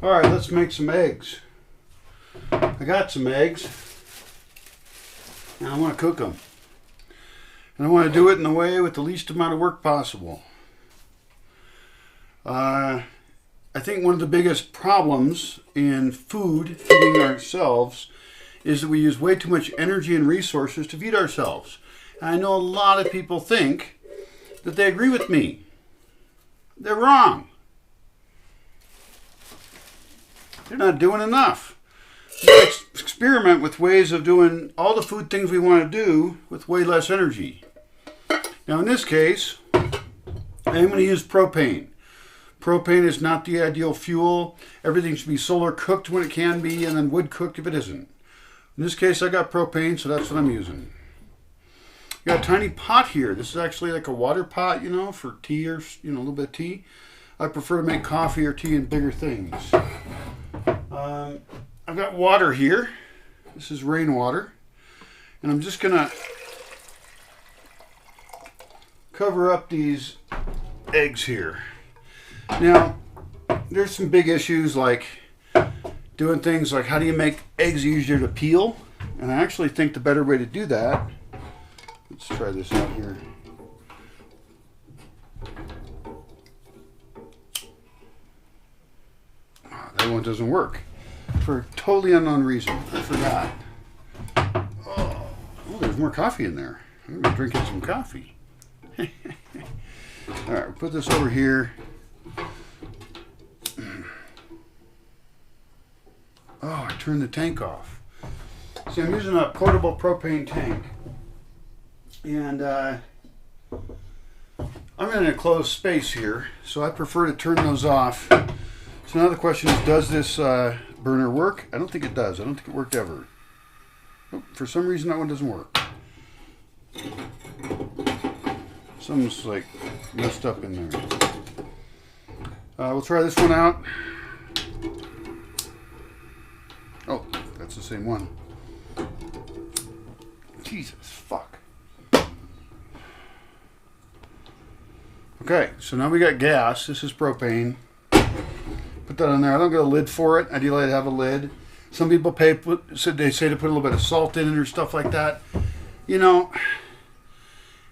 Alright, let's make some eggs. I got some eggs and I want to cook them. And I want to do it in the way with the least amount of work possible. I think one of the biggest problems in food, feeding ourselves, is that we use way too much energy and resources to feed ourselves. And I know a lot of people think that they agree with me. They're wrong. They're not doing enough. Let's experiment with ways of doing all the food things we want to do with way less energy. Now in this case, I'm going to use propane. Propane is not the ideal fuel. Everything should be solar cooked when it can be, and then wood cooked if it isn't. In this case, I got propane, so that's what I'm using. Got a tiny pot here. This is actually like a water pot, you know, for tea or, a little bit of tea. I prefer to make coffee or tea in bigger things. I've got water here. This is rainwater. And I'm just going to cover up these eggs here. Now, there's some big issues like doing things like how do you make eggs easier to peel? And I actually think the better way to do that, let's try this out here. Oh, that one doesn't work for a totally unknown reason. I forgot. Oh, there's more coffee in there. I'm drinking some coffee. All right, we'll put this over here. Oh, I turned the tank off. See, I'm using a portable propane tank. And I'm in a closed space here, so I prefer to turn those off. So now the question is, does this burner work? I don't think it does. I don't think it worked ever. Oh, for some reason, that one doesn't work. Something's like messed up in there. We'll try this one out. Oh, that's the same one. Jesus, fuck. Okay, so now we got gas. This is propane. Put that on there. I don't get a lid for it. Ideally, I'd have a lid. Some people they say to put a little bit of salt in it or stuff like that. You know,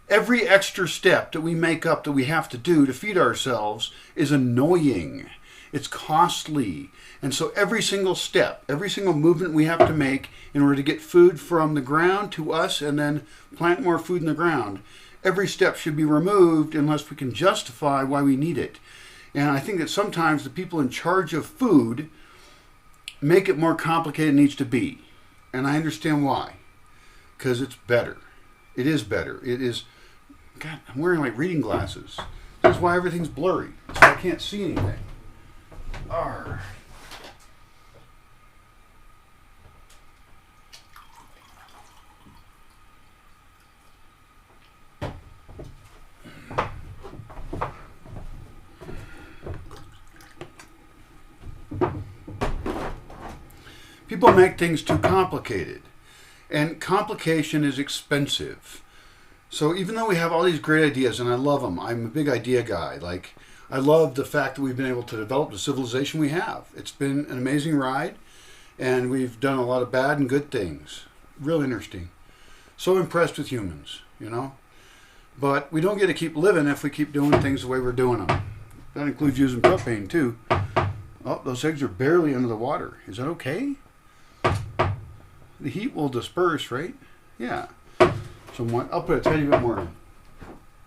every extra step that we make up that we have to do to feed ourselves is annoying. It's costly. And so every single step, every single movement we have to make in order to get food from the ground to us and then plant more food in the ground, every step should be removed unless we can justify why we need it. And I think that sometimes the people in charge of food make it more complicated than it needs to be. And I understand why. Because it's better. It is better. It is... God, I'm wearing like reading glasses. That's why everything's blurry. So I can't see anything. Arr. People make things too complicated, and complication is expensive. So even though we have all these great ideas, and I love them, I'm a big idea guy. Like, I love the fact that we've been able to develop the civilization we have. It's been an amazing ride, and we've done a lot of bad and good things. Real interesting. So impressed with humans, you know? But we don't get to keep living if we keep doing things the way we're doing them. That includes using propane, too. Oh, those eggs are barely under the water. Is that okay? The heat will disperse, right? Yeah. Somewhat. I'll put a tiny bit more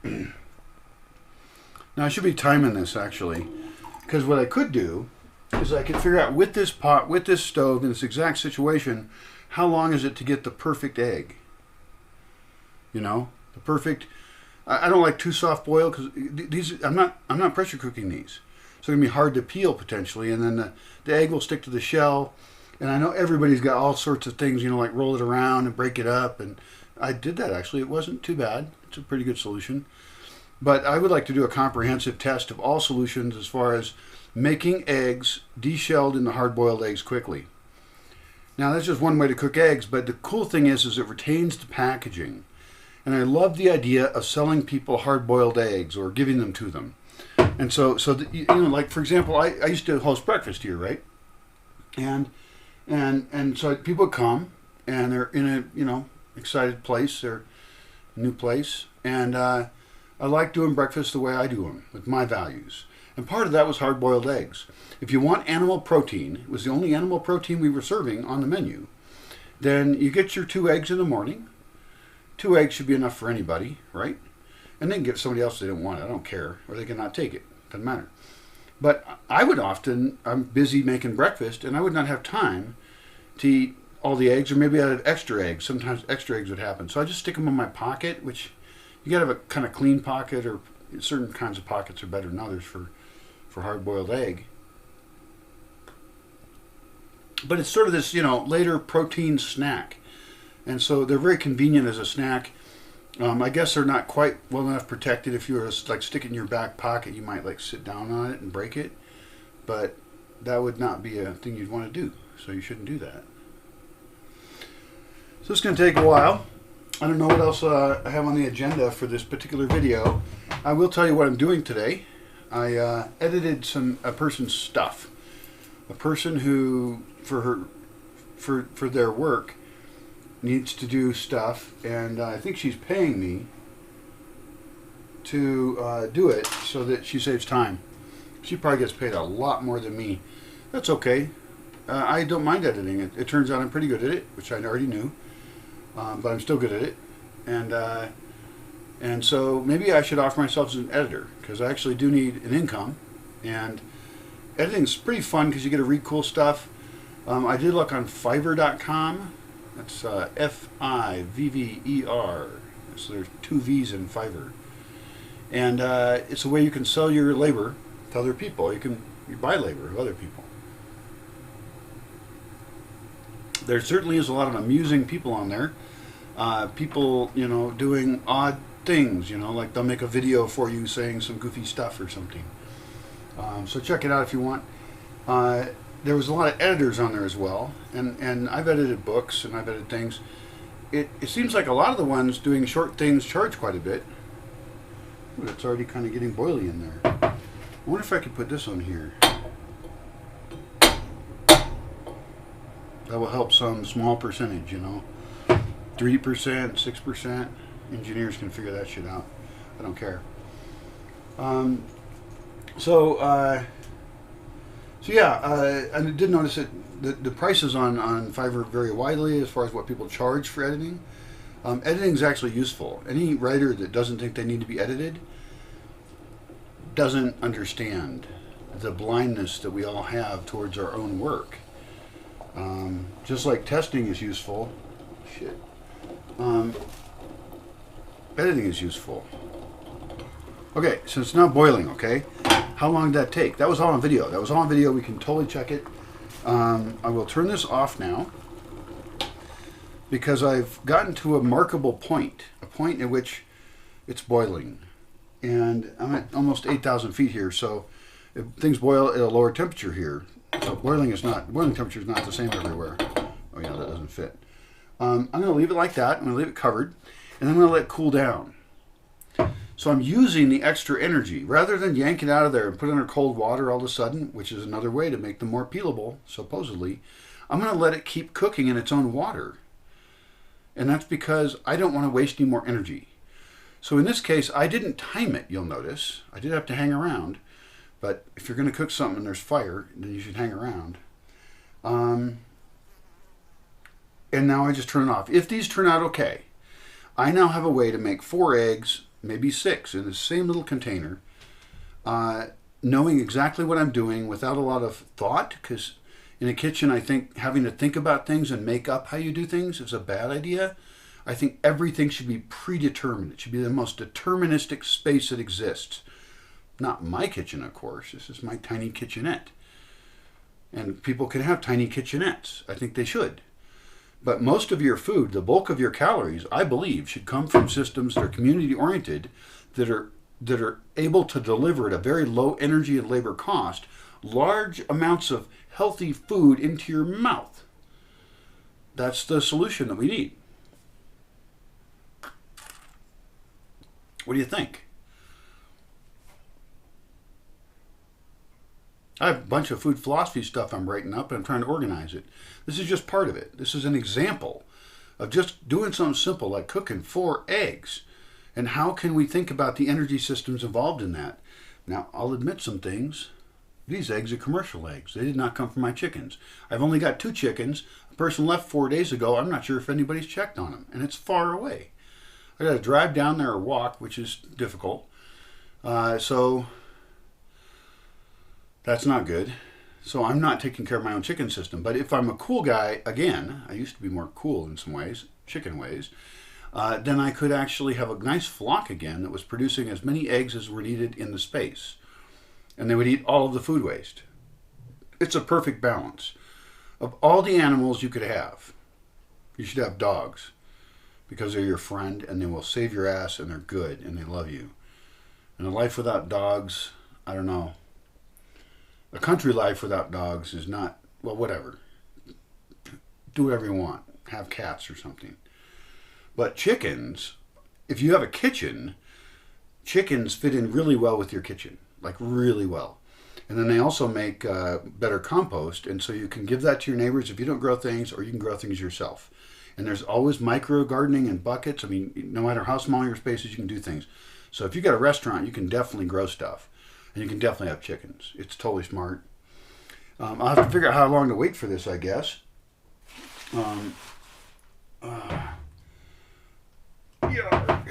in. Now, I should be timing this, actually. Because what I could do is I could figure out with this pot, with this stove, in this exact situation, how long is it to get the perfect egg? You know? The perfect... I don't like too soft boiled because these I'm not pressure cooking these. So it's going to be hard to peel potentially, and then the egg will stick to the shell. And I know everybody's got all sorts of things, you know, like roll it around and break it up. And I did that, actually. It wasn't too bad. It's a pretty good solution. But I would like to do a comprehensive test of all solutions as far as making eggs deshelled into hard-boiled eggs quickly. Now, that's just one way to cook eggs, but the cool thing is it retains the packaging. And I love the idea of selling people hard-boiled eggs or giving them to them. And like for example, I used to host breakfast here, right? And so people come and they're in a excited place, they're a new place, and I like doing breakfast the way I do them with my values. And part of that was hard-boiled eggs. If you want animal protein, it was the only animal protein we were serving on the menu. Then you get your 2 eggs in the morning. 2 eggs should be enough for anybody, right? And they can get somebody else if they don't want it. I don't care, or they can not take it. Doesn't matter. But I'm busy making breakfast, and I would not have time to eat all the eggs, or maybe I had extra eggs. Sometimes extra eggs would happen. So I just stick them in my pocket, which you got to have a kind of clean pocket, or certain kinds of pockets are better than others for hard-boiled egg. But it's sort of this, later protein snack. And so they're very convenient as a snack. I guess they're not quite well enough protected. If you were to like stick it in your back pocket, you might like sit down on it and break it. But that would not be a thing you'd want to do. So you shouldn't do that. So it's going to take a while. I don't know what else I have on the agenda for this particular video. I will tell you what I'm doing today. I edited a person's stuff. A person who, for their work, needs to do stuff, and I think she's paying me to do it so that she saves time. She probably gets paid a lot more than me. That's okay. I don't mind editing it. It turns out I'm pretty good at it, which I already knew, but I'm still good at it. And so maybe I should offer myself as an editor, because I actually do need an income, and editing's pretty fun because you get to read cool stuff. I did look on Fiverr.com. That's F-I-V-V-E-R. So there's 2 V's in Fiverr. And it's a way you can sell your labor to other people. You buy labor of other people. There certainly is a lot of amusing people on there. People, doing odd things, like they'll make a video for you saying some goofy stuff or something. So check it out if you want. There was a lot of editors on there as well, and I've edited books and I've edited things. It seems like a lot of the ones doing short things charge quite a bit. But it's already kind of getting boily in there. I wonder if I could put this on here. That will help some small percentage, 3%, 6%. Engineers can figure that shit out. I don't care. So yeah, I did notice that the prices on Fiverr vary widely as far as what people charge for editing. Editing is actually useful. Any writer that doesn't think they need to be edited doesn't understand the blindness that we all have towards our own work. Just like testing is useful, editing is useful. Okay, so it's now boiling, okay? How long did that take? That was all on video. We can totally check it. I will turn this off now because I've gotten to a markable point, a point at which it's boiling. And I'm at almost 8,000 feet here, so if things boil at a lower temperature here. So boiling temperature is not the same everywhere. Oh yeah, that doesn't fit. I'm going to leave it like that. I'm going to leave it covered, and then I'm going to let it cool down. So I'm using the extra energy. Rather than yank it out of there and put it under cold water all of a sudden, which is another way to make them more peelable, supposedly, I'm going to let it keep cooking in its own water. And that's because I don't want to waste any more energy. So in this case, I didn't time it, you'll notice. I did have to hang around. But if you're going to cook something and there's fire, then you should hang around. And now I just turn it off. If these turn out okay, I now have a way to make 4 eggs, maybe 6, in the same little container, knowing exactly what I'm doing without a lot of thought, because in a kitchen, I think having to think about things and make up how you do things is a bad idea. I think everything should be predetermined. It should be the most deterministic space that exists. Not my kitchen, of course. This is my tiny kitchenette. And people can have tiny kitchenettes. I think they should. But most of your food, the bulk of your calories, I believe, should come from systems that are community-oriented, that are able to deliver at a very low energy and labor cost large amounts of healthy food into your mouth. That's the solution that we need. What do you think? I have a bunch of food philosophy stuff I'm writing up, and I'm trying to organize it. This is just part of it. This is an example of just doing something simple like cooking 4 eggs. And how can we think about the energy systems involved in that? Now, I'll admit some things. These eggs are commercial eggs. They did not come from my chickens. I've only got 2 chickens. A person left 4 days ago. I'm not sure if anybody's checked on them, and it's far away. I got to drive down there or walk, which is difficult. So that's not good. So I'm not taking care of my own chicken system. But if I'm a cool guy, again, I used to be more cool in some ways, chicken ways, then I could actually have a nice flock again that was producing as many eggs as were needed in the space. And they would eat all of the food waste. It's a perfect balance. Of all the animals you could have, you should have dogs, because they're your friend and they will save your ass and they're good and they love you. And a life without dogs, I don't know. A country life without dogs is not, well, whatever. Do whatever you want. Have cats or something. But chickens, if you have a kitchen, chickens fit in really well with your kitchen. Like really well. And then they also make better compost, and so you can give that to your neighbors if you don't grow things, or you can grow things yourself. And there's always micro gardening in buckets. I mean, no matter how small your space is, you can do things. So if you got a restaurant, you can definitely grow stuff, and you can definitely have chickens. It's totally smart. I'll have to figure out how long to wait for this, I guess. Yeah.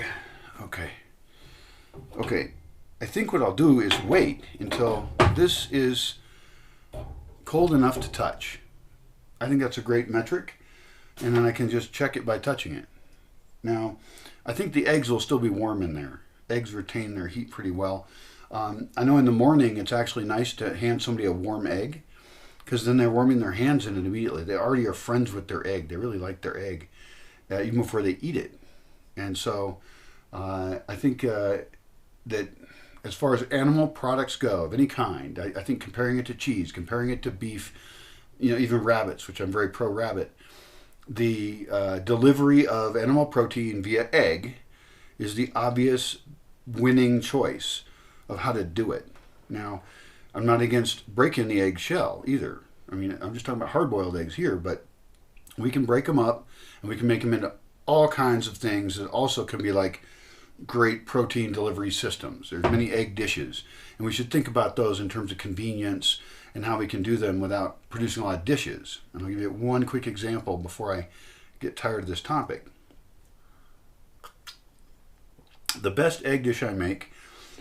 Okay. I think what I'll do is wait until this is cold enough to touch. I think that's a great metric, and then I can just check it by touching it. Now, I think the eggs will still be warm in there. Eggs retain their heat pretty well. I know in the morning it's actually nice to hand somebody a warm egg, because then they're warming their hands in it immediately. They already are friends with their egg. They really like their egg, even before they eat it. And so I think that as far as animal products go of any kind, I think comparing it to cheese, comparing it to beef, even rabbits, which I'm very pro-rabbit, the delivery of animal protein via egg is the obvious winning choice of how to do it. Now, I'm not against breaking the egg shell either. I mean, I'm just talking about hard-boiled eggs here, but we can break them up and we can make them into all kinds of things that also can be like great protein delivery systems. There's many egg dishes, and we should think about those in terms of convenience and how we can do them without producing a lot of dishes. And I'll give you one quick example before I get tired of this topic. The best egg dish I make,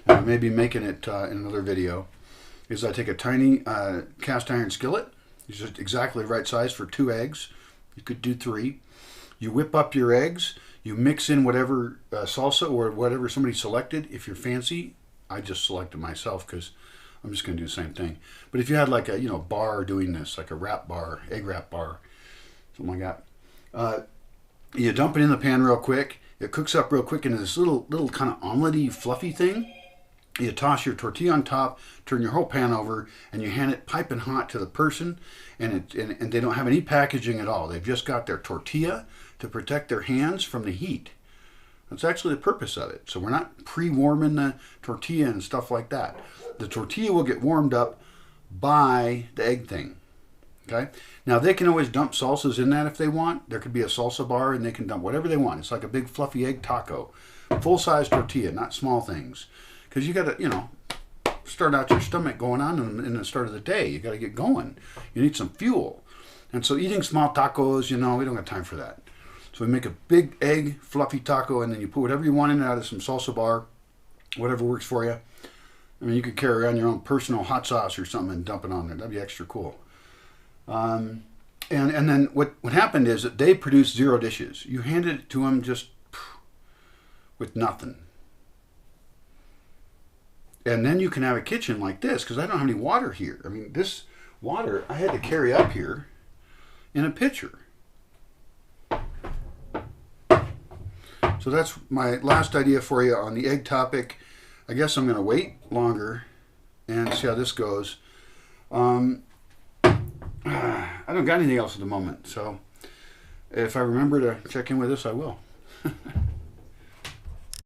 and I may be making it in another video, is I take a tiny cast iron skillet. It's just exactly the right size for 2 eggs. You could do 3. You whip up your eggs. You mix in whatever salsa or whatever somebody selected. If you're fancy, I just selected myself because I'm just going to do the same thing. But if you had like a bar doing this, like a wrap bar, egg wrap bar, something like that, you dump it in the pan real quick. It cooks up real quick into this little kind of omelette-y, fluffy thing. You toss your tortilla on top, turn your whole pan over, and you hand it piping hot to the person, and they don't have any packaging at all. They've just got their tortilla to protect their hands from the heat. That's actually the purpose of it. So we're not pre-warming the tortilla and stuff like that. The tortilla will get warmed up by the egg thing. Okay? Now they can always dump salsas in that if they want. There could be a salsa bar and they can dump whatever they want. It's like a big fluffy egg taco. Full-size tortilla, not small things. Because you got to, start out your stomach going on in the start of the day. You got to get going. You need some fuel. And so eating small tacos, we don't have time for that. So we make a big egg fluffy taco, and then you put whatever you want in it out of some salsa bar, whatever works for you. I mean, you could carry around your own personal hot sauce or something and dump it on there. That'd be extra cool. And then what happened is that they produced 0 dishes. You handed it to them just with nothing. And then you can have a kitchen like this, because I don't have any water here. I mean, this water I had to carry up here in a pitcher. So that's my last idea for you on the egg topic. I guess I'm going to wait longer and see how this goes. I don't got anything else at the moment, so if I remember to check in with this, I will.